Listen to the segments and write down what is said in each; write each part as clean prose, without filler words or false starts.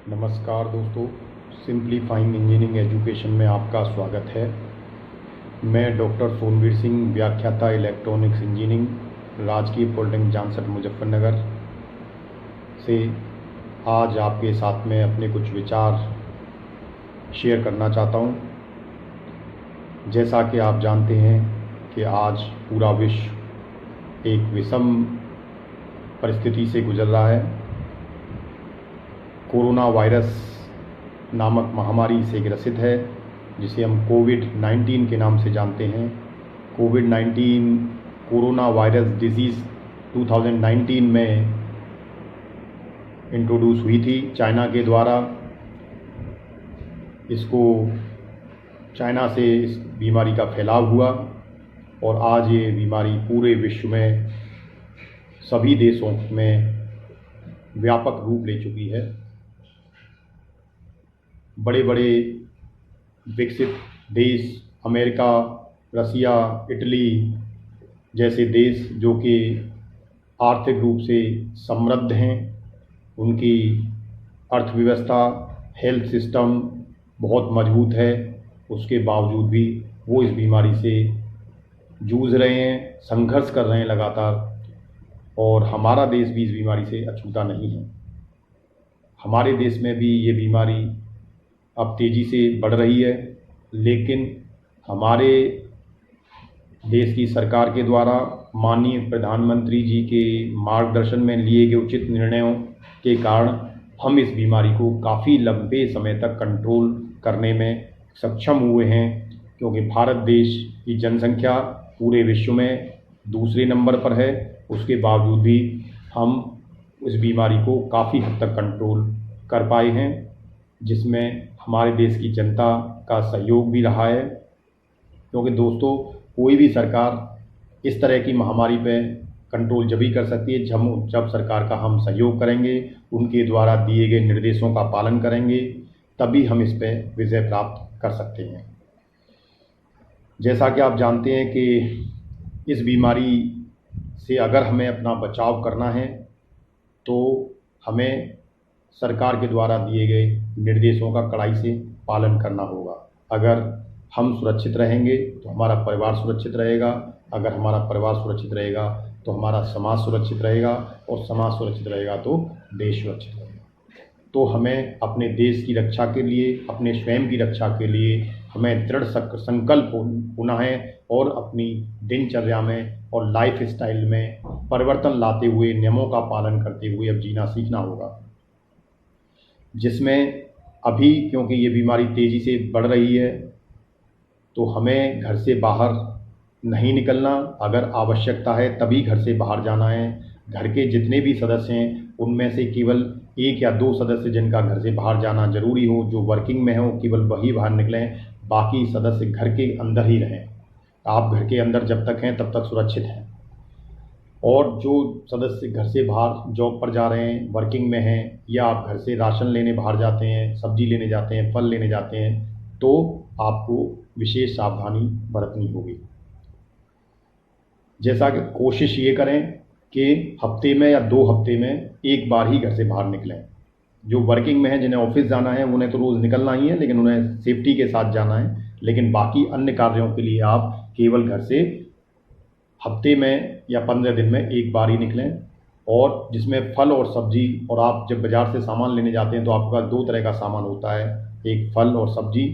नमस्कार दोस्तों, simplifying engineering education में आपका स्वागत है। मैं डॉक्टर सोनवीर सिंह, व्याख्याता इलेक्ट्रॉनिक्स इंजीनियरिंग, राजकीय पॉलिटेक्निक जानसठ मुजफ्फरनगर से आज आपके साथ में अपने कुछ विचार शेयर करना चाहता हूं। जैसा कि आप जानते हैं कि आज पूरा विश्व एक विषम परिस्थिति से गुजर रहा है। कोरोना वायरस नामक महामारी से ग्रसित है, जिसे हम कोविड-19 के नाम से जानते हैं। कोविड-19 कोरोना वायरस डिजीज़ 2019 में इंट्रोड्यूस हुई थी चाइना के द्वारा। चाइना से इस बीमारी का फैलाव हुआ और आज ये बीमारी पूरे विश्व में सभी देशों में व्यापक रूप ले चुकी है। बड़े बड़े विकसित देश अमेरिका, रसिया, इटली जैसे देश जो कि आर्थिक रूप से समृद्ध हैं, उनकी अर्थव्यवस्था, हेल्थ सिस्टम बहुत मजबूत है, उसके बावजूद भी वो इस बीमारी से जूझ रहे हैं, संघर्ष कर रहे हैं लगातार। और हमारा देश भी इस बीमारी से अछूता नहीं है। हमारे देश में भी ये बीमारी अब तेज़ी से बढ़ रही है, लेकिन हमारे देश की सरकार के द्वारा माननीय प्रधानमंत्री जी के मार्गदर्शन में लिए गए उचित निर्णयों के कारण हम इस बीमारी को काफ़ी लंबे समय तक कंट्रोल करने में सक्षम हुए हैं, क्योंकि भारत देश की जनसंख्या पूरे विश्व में दूसरे नंबर पर है। उसके बावजूद भी हम इस बीमारी को काफ़ी हद तक कंट्रोल कर पाए हैं, जिसमें हमारे देश की जनता का सहयोग भी रहा है। क्योंकि दोस्तों, कोई भी सरकार इस तरह की महामारी पे कंट्रोल जब ही कर सकती है जब सरकार का हम सहयोग करेंगे, उनके द्वारा दिए गए निर्देशों का पालन करेंगे, तभी हम इस पे विजय प्राप्त कर सकते हैं। जैसा कि आप जानते हैं कि इस बीमारी से अगर हमें अपना बचाव करना है तो हमें सरकार के द्वारा दिए गए निर्देशों का कड़ाई से पालन करना होगा। अगर हम सुरक्षित रहेंगे तो हमारा परिवार सुरक्षित रहेगा, अगर हमारा परिवार सुरक्षित रहेगा तो हमारा समाज सुरक्षित रहेगा, और समाज सुरक्षित रहेगा तो देश सुरक्षित रहेगा। तो हमें अपने देश की रक्षा के लिए, अपने स्वयं की रक्षा के लिए हमें दृढ़ संकल्प होना है और अपनी दिनचर्या में और लाइफ स्टाइल में परिवर्तन लाते हुए, नियमों का पालन करते हुए अब जीना सीखना होगा। जिसमें अभी क्योंकि ये बीमारी तेज़ी से बढ़ रही है तो हमें घर से बाहर नहीं निकलना, अगर आवश्यकता है तभी घर से बाहर जाना है। घर के जितने भी सदस्य हैं उनमें से केवल 1 या 2 सदस्य जिनका घर से बाहर जाना ज़रूरी हो, जो वर्किंग में हो, केवल वही बाहर निकलें, बाकी सदस्य घर के अंदर ही रहें। आप घर के अंदर जब तक हैं तब तक सुरक्षित हैं। और जो सदस्य घर से बाहर जॉब पर जा रहे हैं, वर्किंग में हैं, या आप घर से राशन लेने बाहर जाते हैं, सब्जी लेने जाते हैं, फल लेने जाते हैं, तो आपको विशेष सावधानी बरतनी होगी। जैसा कि कोशिश ये करें कि हफ्ते में या 2 हफ्ते में एक बार ही घर से बाहर निकलें। जो वर्किंग में हैं, जिन्हें ऑफिस जाना है, उन्हें तो रोज़ निकलना ही है, लेकिन उन्हें सेफ्टी के साथ जाना है। लेकिन बाकी अन्य कार्यों के लिए आप केवल घर से हफ्ते में या 15 दिन में एक बार ही निकलें। और जिसमें फल और सब्जी, और आप जब बाज़ार से सामान लेने जाते हैं तो आपके पास 2 तरह का सामान होता है, एक फल और सब्जी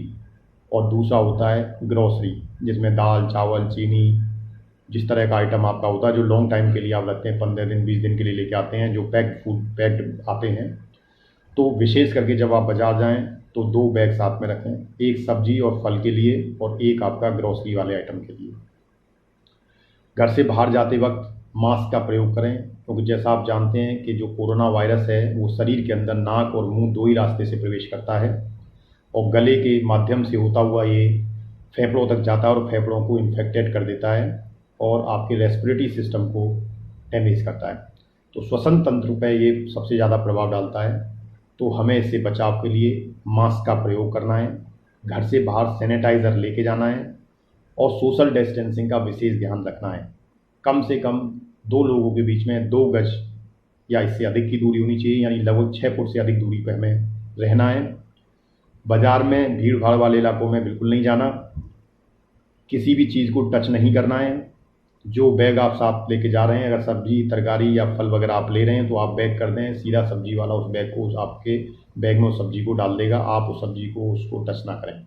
और दूसरा होता है ग्रॉसरी, जिसमें दाल, चावल, चीनी, जिस तरह का आइटम आपका होता है, जो लॉन्ग टाइम के लिए आप रखते हैं, 15 दिन 20 दिन के लिए लेके आते हैं, जो पैक्ड आते हैं। तो विशेष करके जब आप बाज़ार जाएँ तो 2 बैग साथ में रखें, एक सब्जी और फल के लिए और एक आपका ग्रॉसरी वाले आइटम के लिए। घर से बाहर जाते वक्त मास्क का प्रयोग करें, क्योंकि जैसा आप जानते हैं कि जो कोरोना वायरस है वो शरीर के अंदर नाक और मुंह 2 ही रास्ते से प्रवेश करता है, और गले के माध्यम से होता हुआ ये फेफड़ों तक जाता है और फेफड़ों को इन्फेक्टेड कर देता है और आपके रेस्पिरेटरी सिस्टम को डैमेज करता है। तो श्वसन तंत्र पर ये सबसे ज़्यादा प्रभाव डालता है। तो हमें इससे बचाव के लिए मास्क का प्रयोग करना है, घर से बाहर सैनिटाइज़र लेके जाना है और सोशल डिस्टेंसिंग का विशेष ध्यान रखना है। कम से कम 2 लोगों के बीच में 2 गज या इससे अधिक की दूरी होनी चाहिए, यानी लगभग 6 फुट से अधिक दूरी पर हमें रहना है। बाज़ार में भीड़ भाड़ वाले इलाकों में बिल्कुल नहीं जाना। किसी भी चीज़ को टच नहीं करना है। जो बैग आप साथ लेके जा रहे हैं, अगर सब्जी तरकारी या फल वगैरह आप ले रहे हैं तो आप बैग कर दें, सीधा सब्जी वाला उस बैग को उस आपके बैग में उस सब्जी को डाल देगा, आप उस सब्जी को उसको टच ना करें।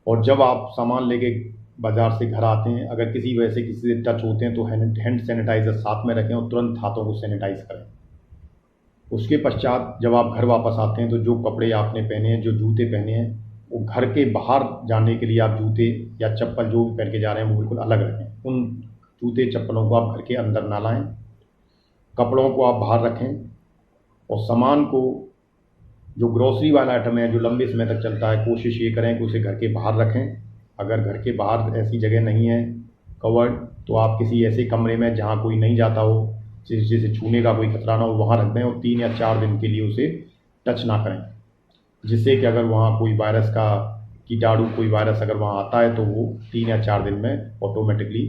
और जब आप सामान लेके बाज़ार से घर आते हैं, अगर किसी वजह से किसी से टच होते हैं तो हैंड सैनिटाइज़र साथ में रखें और तुरंत हाथों को सैनिटाइज़ करें। उसके पश्चात जब आप घर वापस आते हैं तो जो कपड़े आपने पहने हैं, जो जूते पहने हैं, वो घर के बाहर जाने के लिए आप जूते या चप्पल जो भी पहन के जा रहे हैं वो बिल्कुल अलग रखें। उन जूते चप्पलों को आप घर के अंदर ना लाएं। कपड़ों को आप बाहर रखें और सामान को, जो ग्रोसरी वाला आइटम है जो लंबे समय तक चलता है, कोशिश ये करें कि उसे घर के बाहर रखें। अगर घर के बाहर ऐसी जगह नहीं है कवर्ड, तो आप किसी ऐसे कमरे में जहाँ कोई नहीं जाता हो, जिसे छूने का कोई खतरा ना हो, वहाँ रख दें और 3 या 4 दिन के लिए उसे टच ना करें, जिससे कि अगर वहाँ कोई वायरस का कीटाणु, कोई वायरस अगर वहाँ आता है तो वो 3 या 4 दिन में ऑटोमेटिकली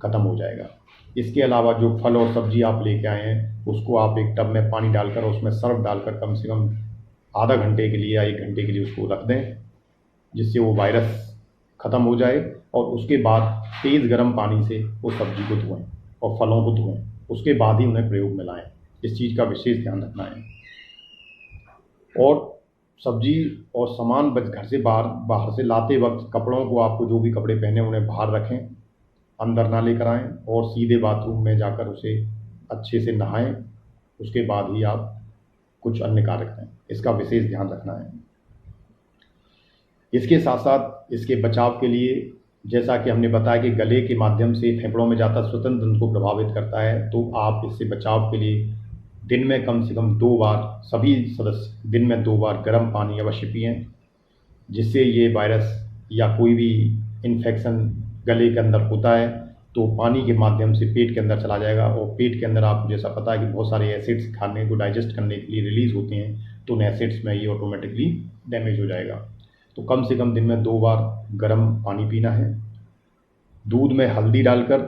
ख़त्म हो जाएगा। इसके अलावा जो फल और सब्ज़ी आप लेके आए हैं उसको आप एक टब में पानी डालकर उसमें सर्फ डालकर कम से कम आधा घंटे के लिए या 1 घंटे के लिए उसको रख दें, जिससे वो वायरस ख़त्म हो जाए। और उसके बाद तेज़ गर्म पानी से उस सब्ज़ी को धोएं और फलों को धोएं, उसके बाद ही उन्हें प्रयोग में लाएँ। इस चीज़ का विशेष ध्यान रखना है। और सब्ज़ी और सामान बस घर से बाहर से लाते वक्त कपड़ों को, आपको जो भी कपड़े पहने उन्हें बाहर रखें, अंदर ना लेकर आएँ और सीधे बाथरूम में जाकर उसे अच्छे से नहाएं। उसके बाद ही आप कुछ अन्य कार्य करें। इसका विशेष ध्यान रखना है। इसके साथ साथ इसके बचाव के लिए, जैसा कि हमने बताया कि गले के माध्यम से फेफड़ों में जाता श्वसन तंत्र को प्रभावित करता है, तो आप इससे बचाव के लिए दिन में कम से कम 2 बार, सभी सदस्य दिन में 2 बार गर्म पानी अवश्य पिएं, जिससे ये वायरस या कोई भी इन्फेक्शन गले के अंदर होता है तो पानी के माध्यम से पेट के अंदर चला जाएगा। और पेट के अंदर आपको जैसा पता है कि बहुत सारे एसिड्स खाने को डाइजेस्ट करने के लिए रिलीज़ होते हैं, तो उन एसिड्स में ये ऑटोमेटिकली डैमेज हो जाएगा। तो कम से कम दिन में 2 बार गर्म पानी पीना है। दूध में हल्दी डालकर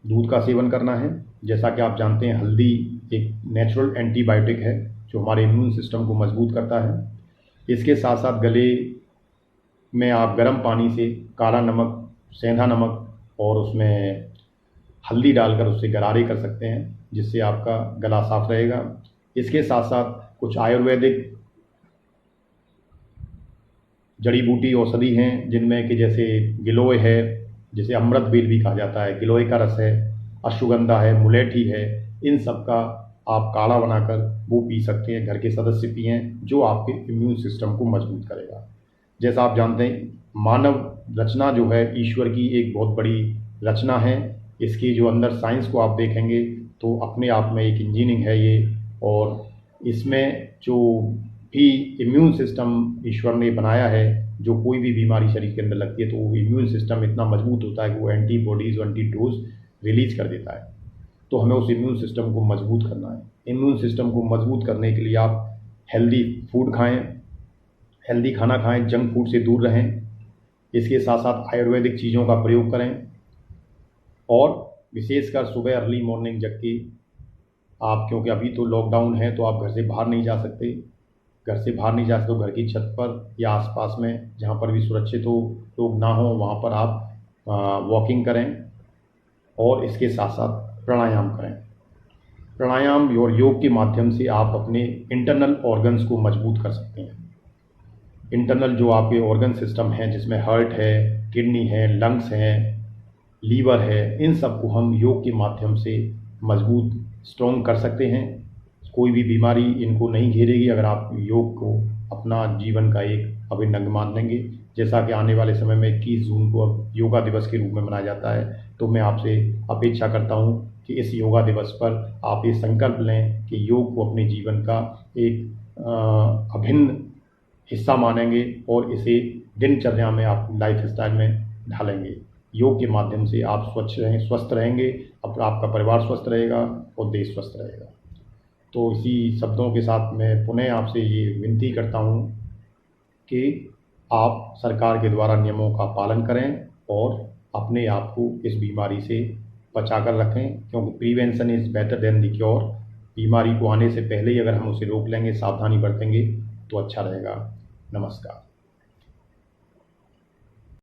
दूध का सेवन करना है। जैसा कि आप जानते हैं हल्दी एक नेचुरल एंटीबायोटिक है जो हमारे इम्यून सिस्टम को मजबूत करता है। इसके साथ साथ गले में आप गर्म पानी से काला नमक, सेंधा नमक और उसमें हल्दी डालकर उससे गरारे कर सकते हैं, जिससे आपका गला साफ रहेगा। इसके साथ साथ कुछ आयुर्वेदिक जड़ी बूटी औषधि हैं, जिनमें कि जैसे गिलोय है, जिसे अमृत बेल भी कहा जाता है, गिलोय का रस है, अश्वगंधा है, मुलेठी है, इन सब का आप काढ़ा बनाकर वो पी सकते हैं। घर के सदस्य पिएं, जो आपके इम्यून सिस्टम को मजबूत करेगा। जैसा आप जानते हैं मानव रचना जो है ईश्वर की एक बहुत बड़ी रचना है। इसकी जो अंदर साइंस को आप देखेंगे तो अपने आप में एक इंजीनियरिंग है ये। और इसमें जो भी इम्यून सिस्टम ईश्वर ने बनाया है, जो कोई भी बीमारी शरीर के अंदर लगती है तो वो इम्यून सिस्टम इतना मजबूत होता है कि वो एंटीबॉडीज़ और एंटीडोज रिलीज कर देता है। तो हमें उस इम्यून सिस्टम को मजबूत करना है। इम्यून सिस्टम को मजबूत करने के लिए आप हेल्दी फूड खाएं, हेल्दी खाना खाएं, जंक फूड से दूर रहें। इसके साथ साथ आयुर्वेदिक चीज़ों का प्रयोग करें और विशेषकर सुबह अर्ली मॉर्निंग जग के आप, क्योंकि अभी तो लॉकडाउन है तो आप घर से बाहर नहीं जा सकते, घर से बाहर नहीं जा सकते तो घर की छत पर या आसपास में जहाँ पर भी सुरक्षित हो, लोग ना हो, वहाँ पर आप वॉकिंग करें और इसके साथ साथ प्राणायाम करें। प्राणायाम और योग के माध्यम से आप अपने इंटरनल ऑर्गन्स को मजबूत कर सकते हैं। इंटरनल जो आपके ऑर्गन सिस्टम हैं, जिसमें हार्ट है, किडनी है, लंग्स हैं, लीवर है, इन सब को हम योग के माध्यम से मजबूत स्ट्रॉन्ग कर सकते हैं। कोई भी बीमारी इनको नहीं घेरेगी अगर आप योग को अपना जीवन का एक अभिन्न अंग मान लेंगे। जैसा कि आने वाले समय में 21 जून को अब योगा दिवस के रूप में मनाया जाता है, तो मैं आपसे अपेक्षा करता हूं कि इस योगा दिवस पर आप ये संकल्प लें कि योग को अपने जीवन का एक अभिन्न हिस्सा मानेंगे और इसे दिनचर्या में आप लाइफ स्टाइल में ढालेंगे। योग के माध्यम से आप स्वस्थ रहेंगे, आपका परिवार स्वस्थ रहेगा और देश स्वस्थ रहेगा। तो इसी शब्दों के साथ मैं पुनः आपसे ये विनती करता हूँ कि आप सरकार के द्वारा नियमों का पालन करें और अपने आप को इस बीमारी से बचा कर रखें, क्योंकि prevention is better than the cure. बीमारी को आने से पहले ही अगर हम उसे रोक लेंगे, सावधानी बरतेंगे तो अच्छा रहेगा। नमस्कार।